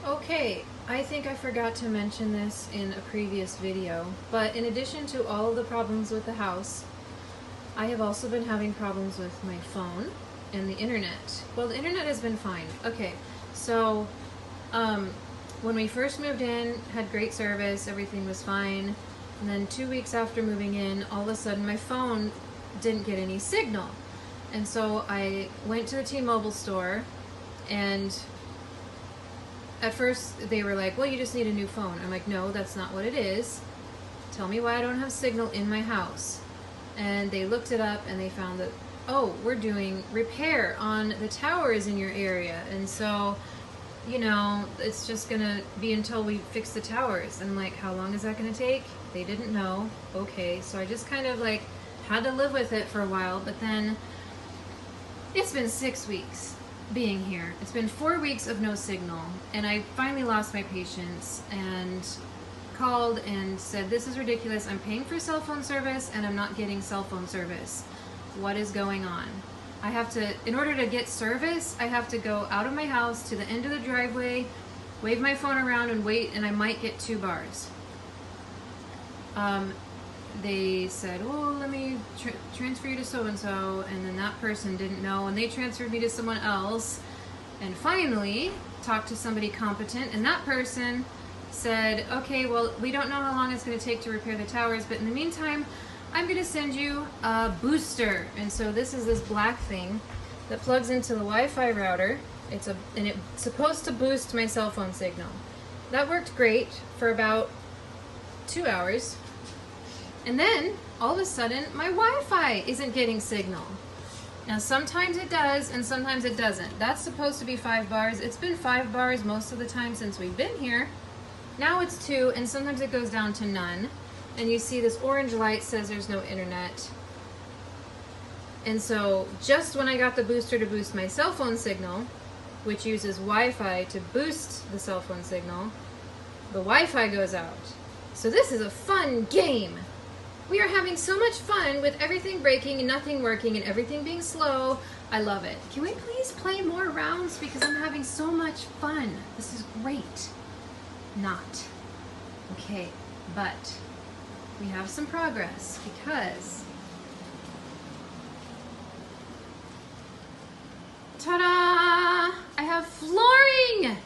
Okay, I think I forgot to mention this in a previous video, but in addition to all of the problems with the house, I have also been having problems with my phone and the internet. Well, the internet has been fine. Okay, so when we first moved in, had great service, everything was fine. And then 2 weeks after moving in, all of a sudden my phone didn't get any signal. And so I went to the T-Mobile store, and at first they were like, well, you just need a new phone. I'm like, no, that's not what it is. Tell me why I don't have signal in my house. And they looked it up and they found that, oh, we're doing repair on the towers in your area. And so, you know, it's just gonna be until we fix the towers. And I'm like, how long is that gonna take? They didn't know. Okay, so I just kind of like had to live with it for a while, but then it's been 6 weeks being here. It's been 4 weeks of no signal, and I finally lost my patience and called and said, this is ridiculous. I'm paying for cell phone service and I'm not getting cell phone service. What is going on? I have to, in order to get service, I have to go out of my house to the end of the driveway, wave my phone around and wait, and I might get 2 bars. They said, oh, let me transfer you to so-and-so, and then that person didn't know, and they transferred me to someone else, and finally talked to somebody competent, and that person said, okay, well, we don't know how long it's going to take to repair the towers, but in the meantime, I'm going to send you a booster. And so this is this black thing that plugs into the Wi-Fi router. And it's supposed to boost my cell phone signal. That worked great for about 2 hours. And then, all of a sudden, my Wi-Fi isn't getting signal. Now, sometimes it does, and sometimes it doesn't. That's supposed to be 5 bars. It's been 5 bars most of the time since we've been here. Now it's 2, and sometimes it goes down to none. And you see this orange light says there's no internet. And so, just when I got the booster to boost my cell phone signal, which uses Wi-Fi to boost the cell phone signal, the Wi-Fi goes out. So this is a fun game. We are having so much fun with everything breaking and nothing working and everything being slow. I love it. Can we please play more rounds? Because I'm having so much fun. This is great. Not. Okay, but we have some progress because ta-da! I have flooring!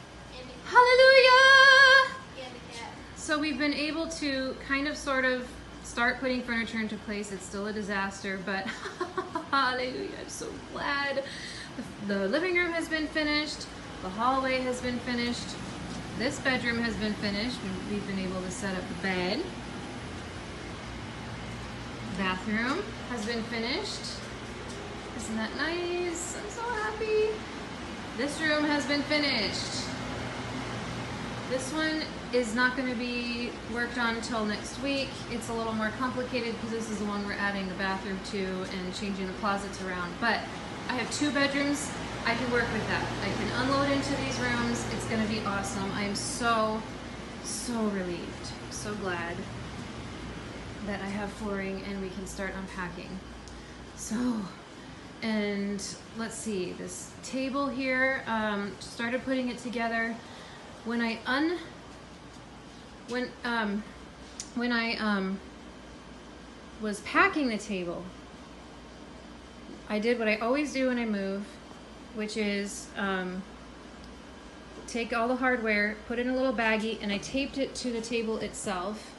Hallelujah! So we've been able to kind of sort of start putting furniture into place. It's still a disaster, but hallelujah, I'm so glad. The living room has been finished. The hallway has been finished. This bedroom has been finished. We've been able to set up the bed. Bathroom has been finished. Isn't that nice? I'm so happy. This room has been finished. This one is not going to be worked on until next week. It's a little more complicated because this is the one we're adding the bathroom to and changing the closets around. But I have 2 bedrooms. I can work with that. I can unload into these rooms. It's going to be awesome. I am so, so relieved. So glad that I have flooring and we can start unpacking. So, and let's see, this table here, started putting it together. When I was packing the table, I did what I always do when I move, which is take all the hardware, put it in a little baggie, and I taped it to the table itself,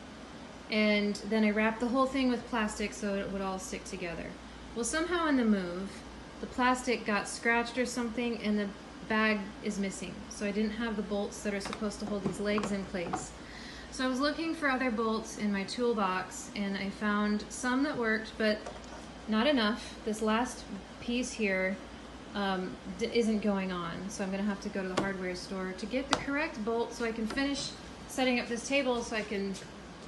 and then I wrapped the whole thing with plastic so it would all stick together. Well, somehow in the move, the plastic got scratched or something, and the bag is missing. So I didn't have the bolts that are supposed to hold these legs in place. So I was looking for other bolts in my toolbox, and I found some that worked, but not enough. This last piece here isn't going on, so I'm gonna have to go to the hardware store to get the correct bolt so I can finish setting up this table so I can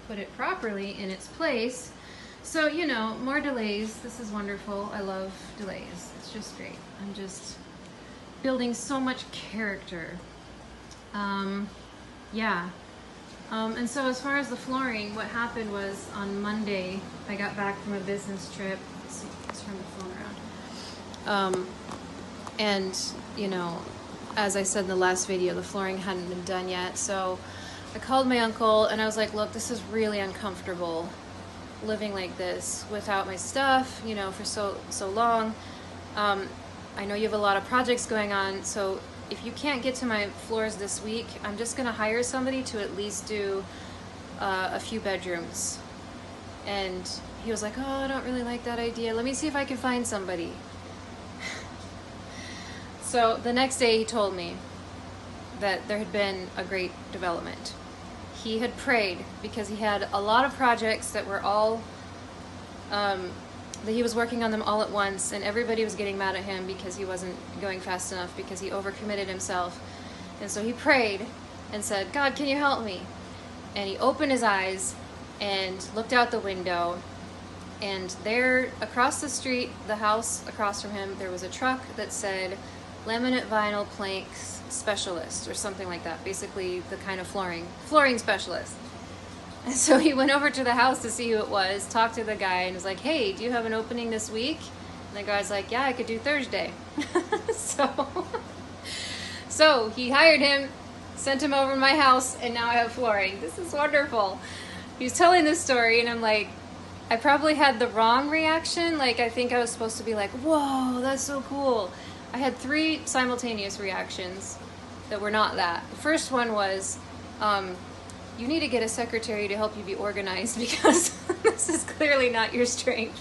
put it properly in its place. So, you know, more delays. This is wonderful. I love delays. It's just great. I'm just building so much character. Yeah. And so as far as the flooring, what happened was on Monday, I got back from a business trip. Let's see, let's turn the phone around. And, you know, as I said in the last video, the flooring hadn't been done yet. So I called my uncle and I was like, look, this is really uncomfortable living like this without my stuff, you know, for so long. I know you have a lot of projects going on, so if you can't get to my floors this week, I'm just gonna hire somebody to at least do a few bedrooms. And he was like, oh, I don't really like that idea. Let me see if I can find somebody. So the next day he told me that there had been a great development. He had prayed because he had a lot of projects that were all, that he was working on them all at once, and everybody was getting mad at him because he wasn't going fast enough, because he overcommitted himself. And so he prayed and said, God, can you help me? And he opened his eyes and looked out the window, and there across the street, the house across from him, there was a truck that said laminate vinyl planks specialist or something like that, basically the kind of flooring specialist. And so he went over to the house to see who it was, talked to the guy, and was like, hey, do you have an opening this week? And the guy's like, yeah, I could do Thursday. So he hired him, sent him over to my house, and now I have flooring. This is wonderful. He was telling this story, and I'm like, I probably had the wrong reaction. Like, I think I was supposed to be like, whoa, that's so cool. I had 3 simultaneous reactions that were not that. The first one was, you need to get a secretary to help you be organized because this is clearly not your strength.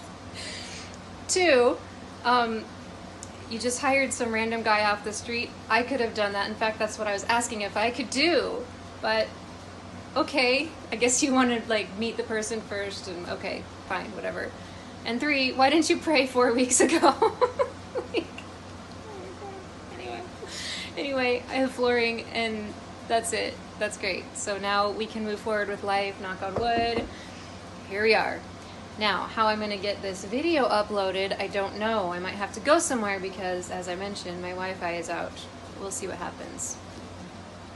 2, you just hired some random guy off the street. I could have done that. In fact, that's what I was asking if I could do. But okay, I guess you want to like meet the person first, and okay, fine, whatever. And 3, why didn't you pray 4 weeks ago? Anyway, I have flooring, and that's it. That's great. So now we can move forward with life, knock on wood. Here we are. Now, how I'm going to get this video uploaded, I don't know. I might have to go somewhere because, as I mentioned, my Wi-Fi is out. We'll see what happens.